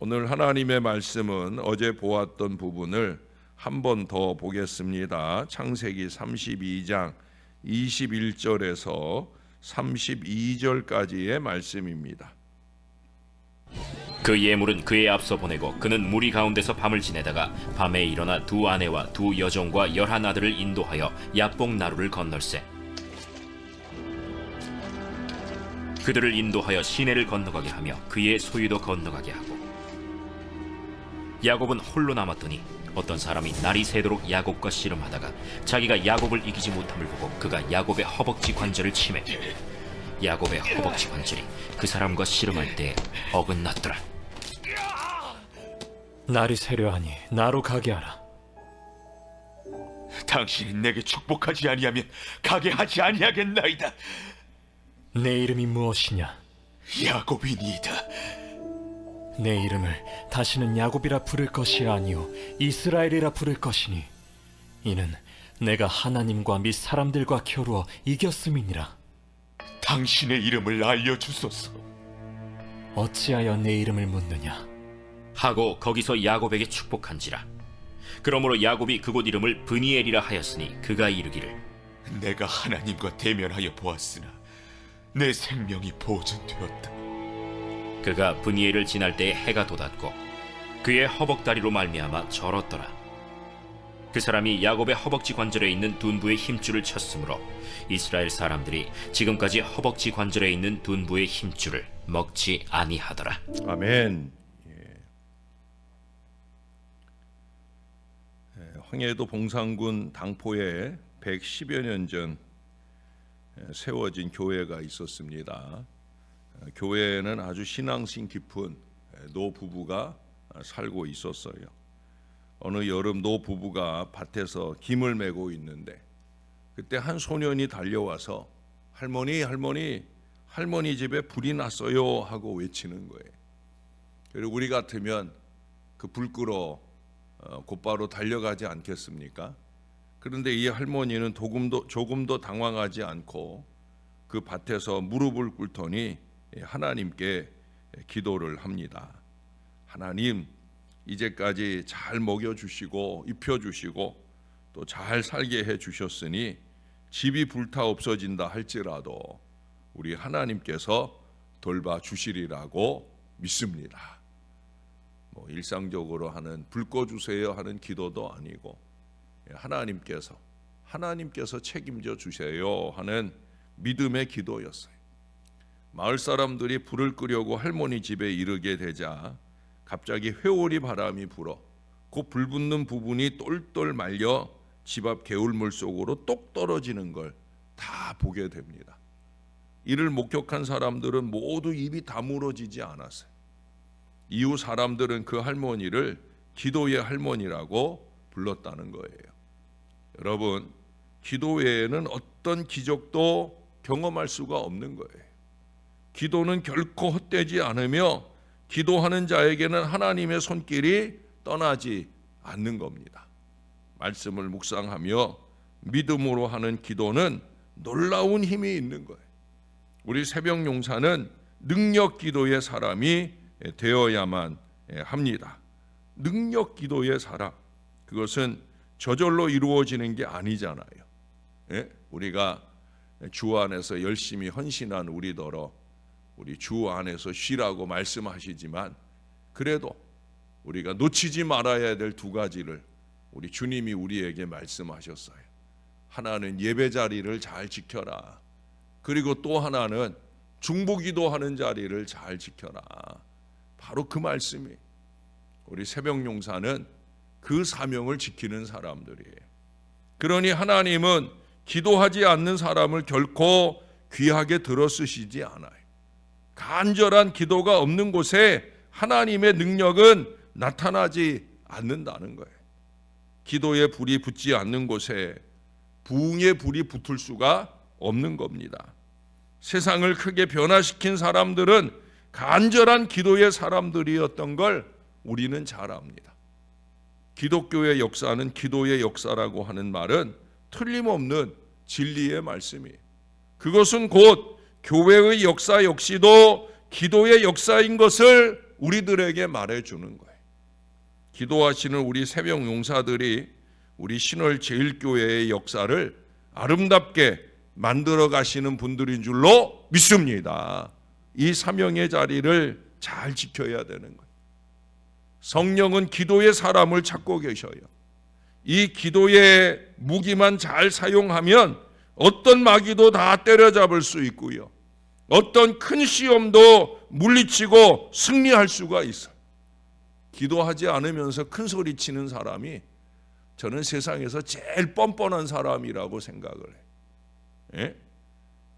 오늘 하나님의 말씀은 어제 보았던 부분을 한 번 더 보겠습니다. 창세기 32장 21절에서 32절까지의 말씀입니다. 그 예물은 그의 앞서 보내고 그는 무리 가운데서 밤을 지내다가 밤에 일어나 두 아내와 두 여종과 11 아들을 인도하여 야복 나루를 건널세. 그들을 인도하여 시내를 건너가게 하며 그의 소유도 건너가게 하고, 야곱은 홀로 남았더니 어떤 사람이 날이 새도록 야곱과 씨름하다가 자기가 야곱을 이기지 못함을 보고 그가 야곱의 허벅지 관절을 치매 야곱의 허벅지 관절이 그 사람과 씨름할 때에 어긋났더라. 날이 새려하니 나로 가게 하라. 당신이 내게 축복하지 아니하면 가게 하지 아니하겠나이다. 내 이름이 무엇이냐? 야곱이니이다. 내 이름을 다시는 야곱이라 부를 것이 아니요 이스라엘이라 부를 것이니 이는 내가 하나님과 및 사람들과 겨루어 이겼음이니라. 당신의 이름을 알려주소서. 어찌하여 내 이름을 묻느냐? 하고 거기서 야곱에게 축복한지라. 그러므로 야곱이 그곳 이름을 브니엘이라 하였으니 그가 이르기를, 내가 하나님과 대면하여 보았으나 내 생명이 보존되었다. 그가 브니엘을 지날 때에 해가 돋았고 그의 허벅다리로 말미암아 절었더라. 그 사람이 야곱의 허벅지 관절에 있는 둔부의 힘줄을 쳤으므로 이스라엘 사람들이 지금까지 허벅지 관절에 있는 둔부의 힘줄을 먹지 아니하더라. 아멘. 황해도 봉산군 당포에 110여 년 전 세워진 교회가 있었습니다. 교회에는 아주 신앙심 깊은 노 부부가 살고 있었어요. 어느 여름 노 부부가 밭에서 김을 메고 있는데 그때 한 소년이 달려와서 할머니 집에 불이 났어요 하고 외치는 거예요. 그리고 우리 같으면 그 불 끄러 곧바로 달려가지 않겠습니까? 그런데 이 할머니는 조금도 당황하지 않고 그 밭에서 무릎을 꿇더니 하나님께 기도를 합니다. 하나님, 이제까지 잘 먹여주시고 입혀주시고 또 잘 살게 해주셨으니 집이 불타 없어진다 할지라도 우리 하나님께서 돌봐주시리라고 믿습니다. 일상적으로 하는 불 꺼주세요 하는 기도도 아니고 하나님께서 책임져 주세요 하는 믿음의 기도였어요. 마을 사람들이 불을 끄려고 할머니 집에 이르게 되자 갑자기 회오리 바람이 불어 그 불 붙는 부분이 똘똘 말려 집 앞 개울물 속으로 똑 떨어지는 걸 다 보게 됩니다. 이를 목격한 사람들은 모두 입이 다물어지지 않았어요. 이후 사람들은 그 할머니를 기도의 할머니라고 불렀다는 거예요. 여러분, 기도 외에는 어떤 기적도 경험할 수가 없는 거예요. 기도는 결코 헛되지 않으며 기도하는 자에게는 하나님의 손길이 떠나지 않는 겁니다. 말씀을 묵상하며 믿음으로 하는 기도는 놀라운 힘이 있는 거예요. 우리 새벽 용사는 능력 기도의 사람이 되어야만 합니다. 능력 기도의 사람, 그것은 저절로 이루어지는 게 아니잖아요. 우리가 주 안에서 열심히 헌신한 우리더러 우리 주 안에서 쉬라고 말씀하시지만 그래도 우리가 놓치지 말아야 될 두 가지를 우리 주님이 우리에게 말씀하셨어요. 하나는 예배 자리를 잘 지켜라. 그리고 또 하나는 중보기도하는 자리를 잘 지켜라. 바로 그 말씀이 우리 새벽 용사는 그 사명을 지키는 사람들이에요. 그러니 하나님은 기도하지 않는 사람을 결코 귀하게 들어쓰시지 않아요. 간절한 기도가 없는 곳에 하나님의 능력은 나타나지 않는다는 거예요. 기도의 불이 붙지 않는 곳에 부흥의 불이 붙을 수가 없는 겁니다. 세상을 크게 변화시킨 사람들은 간절한 기도의 사람들이었던 걸 우리는 잘 압니다. 기독교의 역사는 기도의 역사라고 하는 말은 틀림없는 진리의 말씀이에요. 그것은 곧 교회의 역사 역시도 기도의 역사인 것을 우리들에게 말해주는 거예요. 기도하시는 우리 새벽 용사들이 우리 신월 제일교회의 역사를 아름답게 만들어 가시는 분들인 줄로 믿습니다. 이 사명의 자리를 잘 지켜야 되는 거예요. 성령은 기도의 사람을 찾고 계셔요. 이 기도의 무기만 잘 사용하면 어떤 마귀도 다 때려잡을 수 있고요, 어떤 큰 시험도 물리치고 승리할 수가 있어요. 기도하지 않으면서 큰 소리 치는 사람이 저는 세상에서 제일 뻔뻔한 사람이라고 생각을 해요. 예?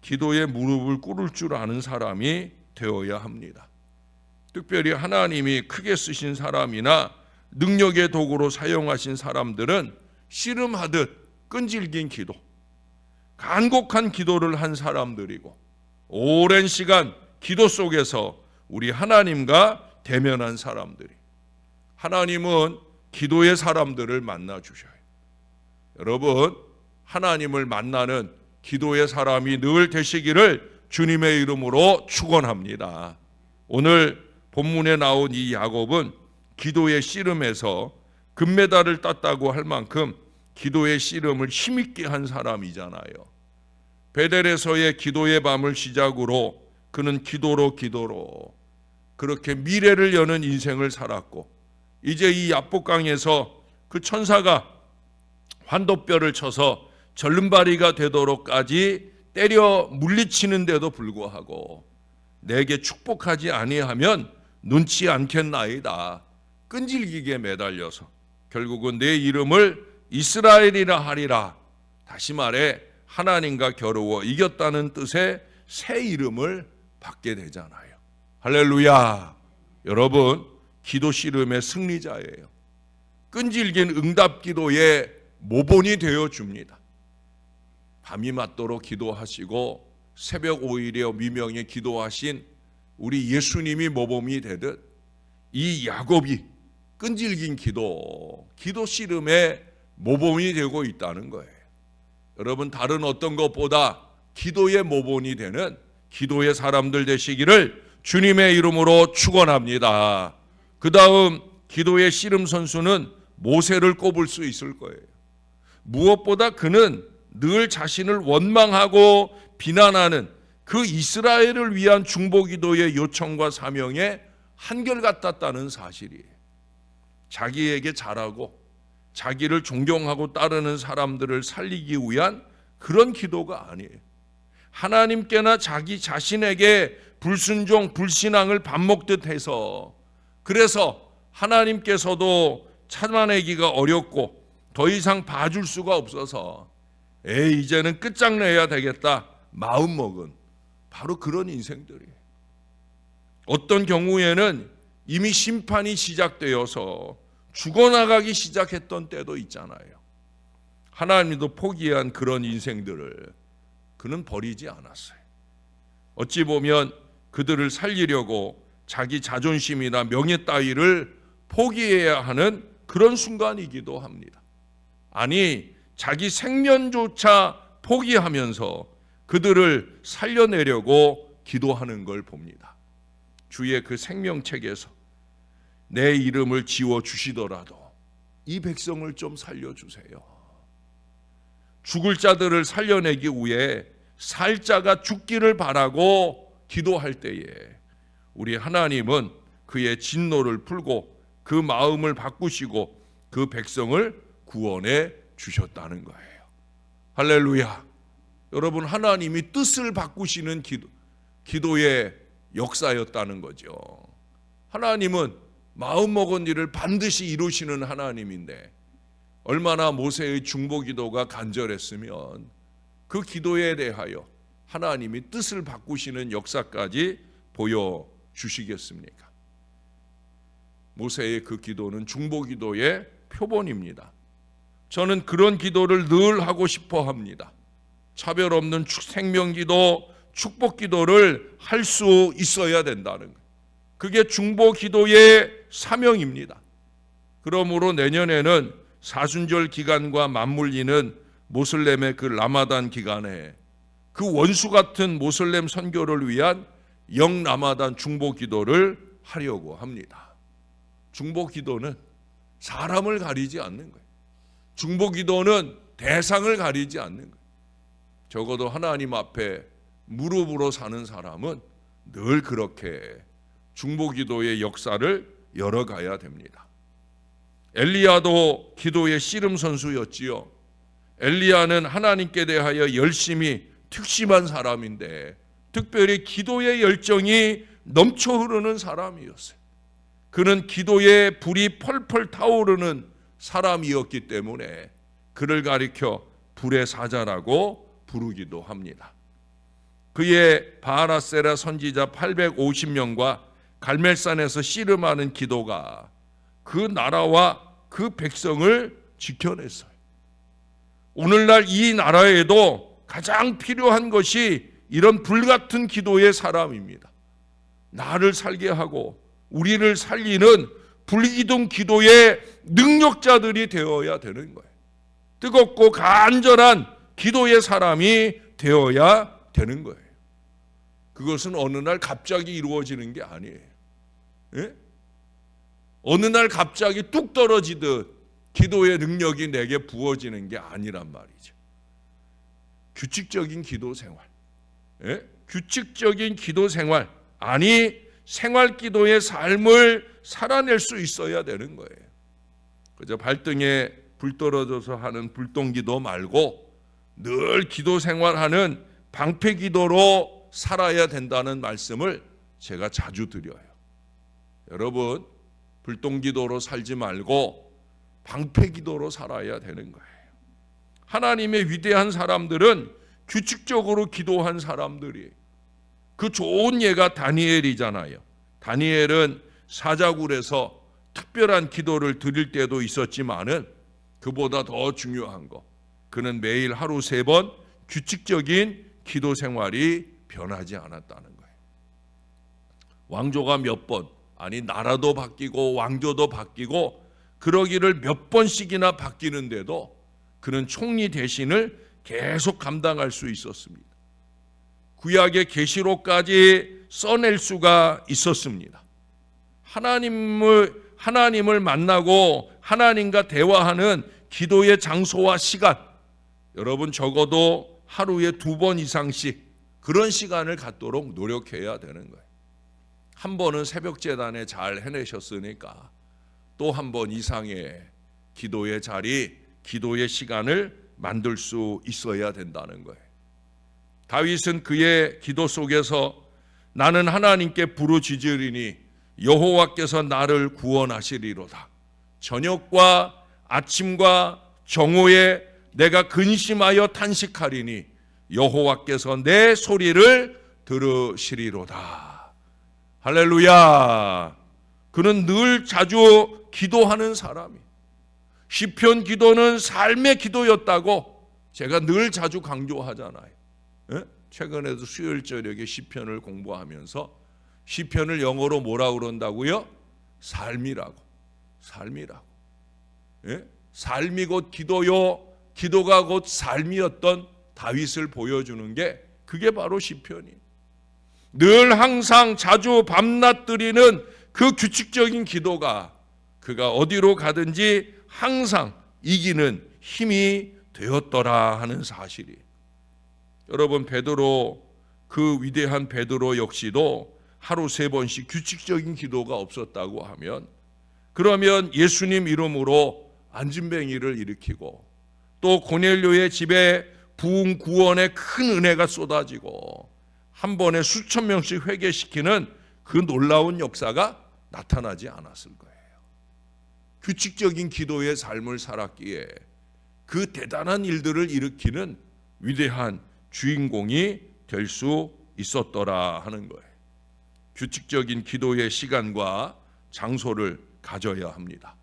기도에 무릎을 꿇을 줄 아는 사람이 되어야 합니다. 특별히 하나님이 크게 쓰신 사람이나 능력의 도구로 사용하신 사람들은 씨름하듯 끈질긴 기도, 간곡한 기도를 한 사람들이고 오랜 시간 기도 속에서 우리 하나님과 대면한 사람들이, 하나님은 기도의 사람들을 만나 주셔요. 여러분, 하나님을 만나는 기도의 사람이 늘 되시기를 주님의 이름으로 축원합니다. 오늘 본문에 나온 이 야곱은 기도의 씨름에서 금메달을 땄다고 할 만큼 기도의 씨름을 힘있게 한 사람이잖아요. 베델에서의 기도의 밤을 시작으로 그는 기도로 그렇게 미래를 여는 인생을 살았고, 이제 이 야복강에서 그 천사가 환도뼈를 쳐서 절름발이가 되도록까지 때려 물리치는데도 불구하고 내게 축복하지 아니하면 눈치 않겠나이다, 끈질기게 매달려서 결국은 내 이름을 이스라엘이라 하리라, 다시 말해 하나님과 겨루어 이겼다는 뜻의 새 이름을 받게 되잖아요. 할렐루야. 여러분, 기도 씨름의 승리자예요. 끈질긴 응답 기도의 모본이 되어 줍니다. 밤이 맞도록 기도하시고 새벽 5일에 미명에 기도하신 우리 예수님이 모범이 되듯 이 야곱이 끈질긴 기도 씨름의 모범이 되고 있다는 거예요. 여러분, 다른 어떤 것보다 기도의 모본이 되는 기도의 사람들 되시기를 주님의 이름으로 축원합니다. 그 다음 기도의 씨름 선수는 모세를 꼽을 수 있을 거예요. 무엇보다 그는 늘 자신을 원망하고 비난하는 그 이스라엘을 위한 중보기도의 요청과 사명에 한결같았다는 사실이에요. 자기에게 잘하고 자기를 존경하고 따르는 사람들을 살리기 위한 그런 기도가 아니에요. 하나님께나 자기 자신에게 불순종, 불신앙을 밥 먹듯 해서, 그래서 하나님께서도 참아내기가 어렵고 더 이상 봐줄 수가 없어서 이제는 끝장내야 되겠다 마음먹은 바로 그런 인생들이에요. 어떤 경우에는 이미 심판이 시작되어서 죽어나가기 시작했던 때도 있잖아요. 하나님도 포기한 그런 인생들을 그는 버리지 않았어요. 어찌 보면 그들을 살리려고 자기 자존심이나 명예 따위를 포기해야 하는 그런 순간이기도 합니다. 아니, 자기 생면조차 포기하면서 그들을 살려내려고 기도하는 걸 봅니다. 주의 그 생명책에서 내 이름을 지워주시더라도 이 백성을 좀 살려주세요. 죽을 자들을 살려내기 위해 살 자가 죽기를 바라고 기도할 때에 우리 하나님은 그의 진노를 풀고 그 마음을 바꾸시고 그 백성을 구원해 주셨다는 거예요. 할렐루야. 여러분, 하나님이 뜻을 바꾸시는 기도의 역사였다는 거죠. 하나님은 마음먹은 일을 반드시 이루시는 하나님인데 얼마나 모세의 중보기도가 간절했으면 그 기도에 대하여 하나님이 뜻을 바꾸시는 역사까지 보여주시겠습니까? 모세의 그 기도는 중보기도의 표본입니다. 저는 그런 기도를 늘 하고 싶어 합니다. 차별 없는 생명기도, 축복기도를 할 수 있어야 된다는 거예요. 그게 중보기도의 사명입니다. 그러므로 내년에는 사순절 기간과 맞물리는 모슬렘의 그 라마단 기간에 그 원수 같은 모슬렘 선교를 위한 영라마단 중보기도를 하려고 합니다. 중보기도는 사람을 가리지 않는 거예요. 중보기도는 대상을 가리지 않는 거예요. 적어도 하나님 앞에 무릎으로 사는 사람은 늘 그렇게 중보기도의 역사를 열어가야 됩니다. 엘리야도 기도의 씨름 선수였지요. 엘리야는 하나님께 대하여 열심히 특심한 사람인데 특별히 기도의 열정이 넘쳐 흐르는 사람이었어요. 그는 기도의 불이 펄펄 타오르는 사람이었기 때문에 그를 가리켜 불의 사자라고 부르기도 합니다. 그의 바하나세라 선지자 850명과 갈멜산에서 씨름하는 기도가 그 나라와 그 백성을 지켜냈어요. 오늘날 이 나라에도 가장 필요한 것이 이런 불같은 기도의 사람입니다. 나를 살게 하고 우리를 살리는 불기둥 기도의 능력자들이 되어야 되는 거예요. 뜨겁고 간절한 기도의 사람이 되어야 되는 거예요. 그것은 어느 날 갑자기 이루어지는 게 아니에요. 예? 어느 날 갑자기 뚝 떨어지듯 기도의 능력이 내게 부어지는 게 아니란 말이죠. 규칙적인 기도 생활, 예? 규칙적인 기도 생활, 아니 생활 기도의 삶을 살아낼 수 있어야 되는 거예요. 그저 발등에 불 떨어져서 하는 불똥기도 말고 늘 기도 생활하는 방패 기도로 살아야 된다는 말씀을 제가 자주 드려요. 여러분, 불똥기도로 살지 말고 방패기도로 살아야 되는 거예요. 하나님의 위대한 사람들은 규칙적으로 기도한 사람들이, 그 좋은 예가 다니엘이잖아요. 다니엘은 사자굴에서 특별한 기도를 드릴 때도 있었지만은 그보다 더 중요한 거, 그는 매일 하루 3번 규칙적인 기도 생활이 변하지 않았다는 거예요. 왕조가 몇 번, 아니 나라도 바뀌고 왕조도 바뀌고 그러기를 몇 번씩이나 바뀌는데도 그는 총리 대신을 계속 감당할 수 있었습니다. 구약의 계시록까지 써낼 수가 있었습니다. 하나님을 만나고 하나님과 대화하는 기도의 장소와 시간, 여러분 적어도 하루에 2번 이상씩 그런 시간을 갖도록 노력해야 되는 거예요. 한 번은 새벽 제단에 잘 해내셨으니까 또 한 번 이상의 기도의 자리, 기도의 시간을 만들 수 있어야 된다는 거예요. 다윗은 그의 기도 속에서 나는 하나님께 부르짖으리니 여호와께서 나를 구원하시리로다. 저녁과 아침과 정오에 내가 근심하여 탄식하리니 여호와께서 내 소리를 들으시리로다. 할렐루야. 그는 늘 자주 기도하는 사람이, 시편 기도는 삶의 기도였다고 제가 늘 자주 강조하잖아요. 예? 최근에도 수요일 저녁에 시편을 공부하면서 시편을 영어로 뭐라고 그런다고요? 삶이라고. 예? 삶이 곧 기도요, 기도가 곧 삶이었던 다윗을 보여주는 게 그게 바로 시편이에요. 늘 항상 자주 밤낮 드리는 그 규칙적인 기도가 그가 어디로 가든지 항상 이기는 힘이 되었더라 하는 사실이. 여러분, 베드로, 그 위대한 베드로 역시도 하루 3번씩 규칙적인 기도가 없었다고 하면, 그러면 예수님 이름으로 안진뱅이를 일으키고 또 고넬료의 집에 부흥 구원의 큰 은혜가 쏟아지고 한 번에 수천 명씩 회개시키는 그 놀라운 역사가 나타나지 않았을 거예요. 규칙적인 기도의 삶을 살았기에 그 대단한 일들을 일으키는 위대한 주인공이 될 수 있었더라 하는 거예요. 규칙적인 기도의 시간과 장소를 가져야 합니다.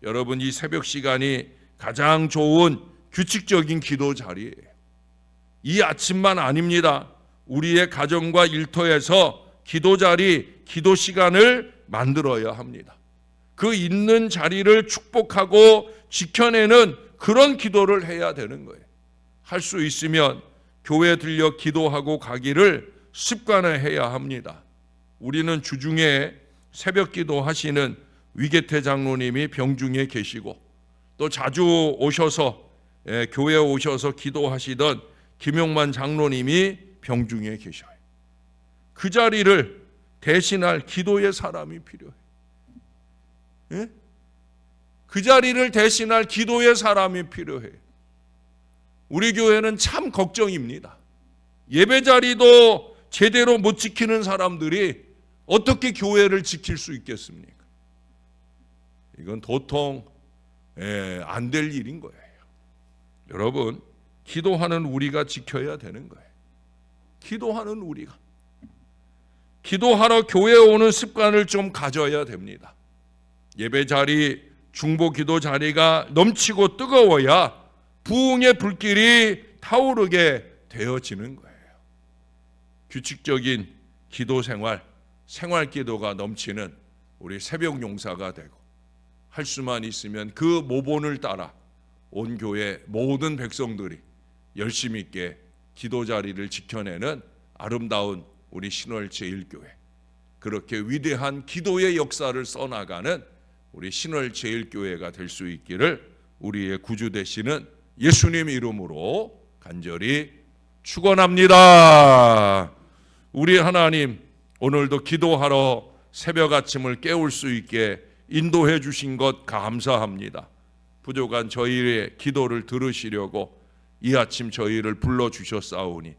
여러분, 이 새벽 시간이 가장 좋은 규칙적인 기도 자리예요. 이 아침만 아닙니다. 우리의 가정과 일터에서 기도 자리, 기도 시간을 만들어야 합니다. 그 있는 자리를 축복하고 지켜내는 그런 기도를 해야 되는 거예요. 할 수 있으면 교회 들려 기도하고 가기를 습관화해야 합니다. 우리는 주중에 새벽 기도 하시는 위계태 장로님이 병중에 계시고, 또 자주 오셔서 교회에 오셔서 기도하시던 김용만 장로님이 병중에 계셔요. 그 자리를 대신할 기도의 사람이 필요해요. 예? 그 자리를 대신할 기도의 사람이 필요해요. 우리 교회는 참 걱정입니다. 예배 자리도 제대로 못 지키는 사람들이 어떻게 교회를 지킬 수 있겠습니까? 이건 도통 안 될 일인 거예요. 여러분, 기도하는 우리가 지켜야 되는 거예요. 기도하는 우리가. 기도하러 교회에 오는 습관을 좀 가져야 됩니다. 예배 자리, 중보 기도 자리가 넘치고 뜨거워야 부흥의 불길이 타오르게 되어지는 거예요. 규칙적인 기도 생활, 생활 기도가 넘치는 우리 새벽 용사가 되고, 할 수만 있으면 그 모본을 따라 온 교회 모든 백성들이 열심히 있게 기도 자리를 지켜내는 아름다운 우리 신월 제1교회, 그렇게 위대한 기도의 역사를 써나가는 우리 신월 제1교회가 될 수 있기를 우리의 구주 되시는 예수님 이름으로 간절히 축원합니다. 우리 하나님, 오늘도 기도하러 새벽 아침을 깨울 수 있게 인도해 주신 것 감사합니다. 부족한 저희의 기도를 들으시려고 이 아침 저희를 불러주셨사오니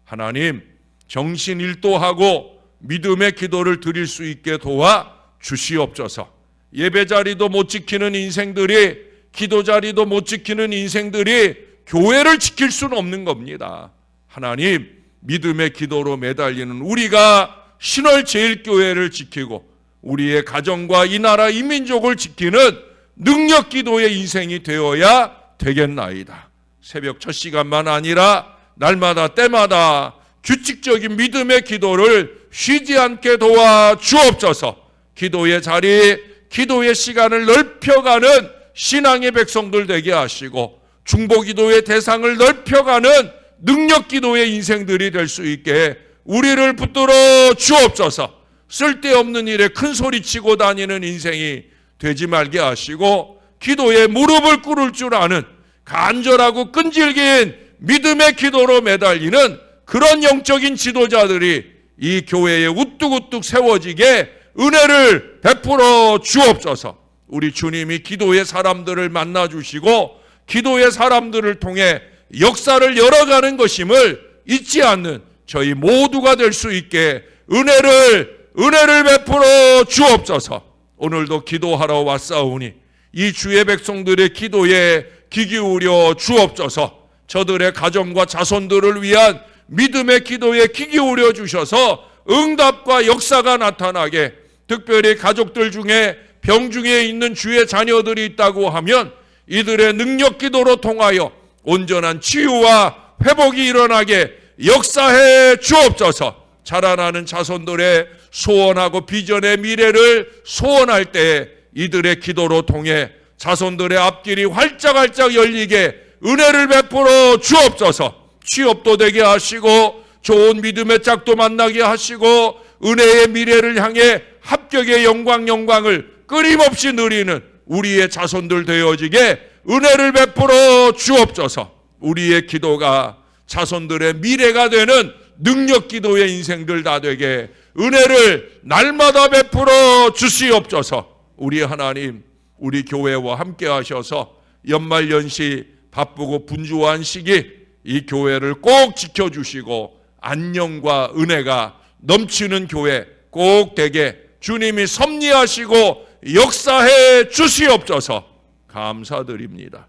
하나님, 정신일도하고 믿음의 기도를 드릴 수 있게 도와 주시옵소서. 예배 자리도 못 지키는 인생들이, 기도 자리도 못 지키는 인생들이 교회를 지킬 수는 없는 겁니다. 하나님, 믿음의 기도로 매달리는 우리가 신월 제1교회를 지키고 우리의 가정과 이 나라 이 민족을 지키는 능력 기도의 인생이 되어야 되겠나이다. 새벽 첫 시간만 아니라 날마다 때마다 규칙적인 믿음의 기도를 쉬지 않게 도와 주옵소서. 기도의 자리, 기도의 시간을 넓혀가는 신앙의 백성들 되게 하시고, 중보 기도의 대상을 넓혀가는 능력 기도의 인생들이 될 수 있게 우리를 붙들어 주옵소서. 쓸데없는 일에 큰 소리치고 다니는 인생이 되지 말게 하시고, 기도에 무릎을 꿇을 줄 아는 간절하고 끈질긴 믿음의 기도로 매달리는 그런 영적인 지도자들이 이 교회에 우뚝우뚝 세워지게 은혜를 베풀어 주옵소서. 우리 주님이 기도의 사람들을 만나주시고 기도의 사람들을 통해 역사를 열어가는 것임을 잊지 않는 저희 모두가 될 수 있게 은혜를 베풀어 주옵소서. 오늘도 기도하러 왔사오니 이 주의 백성들의 기도에 귀 기울여 주옵소서. 저들의 가정과 자손들을 위한 믿음의 기도에 귀 기울여 주셔서 응답과 역사가 나타나게, 특별히 가족들 중에 병중에 있는 주의 자녀들이 있다고 하면 이들의 능력 기도로 통하여 온전한 치유와 회복이 일어나게 역사해 주옵소서. 자라나는 자손들의 소원하고 비전의 미래를 소원할 때 이들의 기도로 통해 자손들의 앞길이 활짝활짝 열리게 은혜를 베풀어 주옵소서. 취업도 되게 하시고 좋은 믿음의 짝도 만나게 하시고 은혜의 미래를 향해 합격의 영광을 끊임없이 누리는 우리의 자손들 되어지게 은혜를 베풀어 주옵소서. 우리의 기도가 자손들의 미래가 되는 능력 기도의 인생들 다 되게 은혜를 날마다 베풀어 주시옵소서. 우리 하나님, 우리 교회와 함께 하셔서 연말연시 바쁘고 분주한 시기 이 교회를 꼭 지켜주시고 안녕과 은혜가 넘치는 교회 꼭 되게 주님이 섭리하시고 역사해 주시옵소서. 감사드립니다.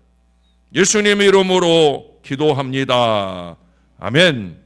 예수님 이름으로 기도합니다. 아멘.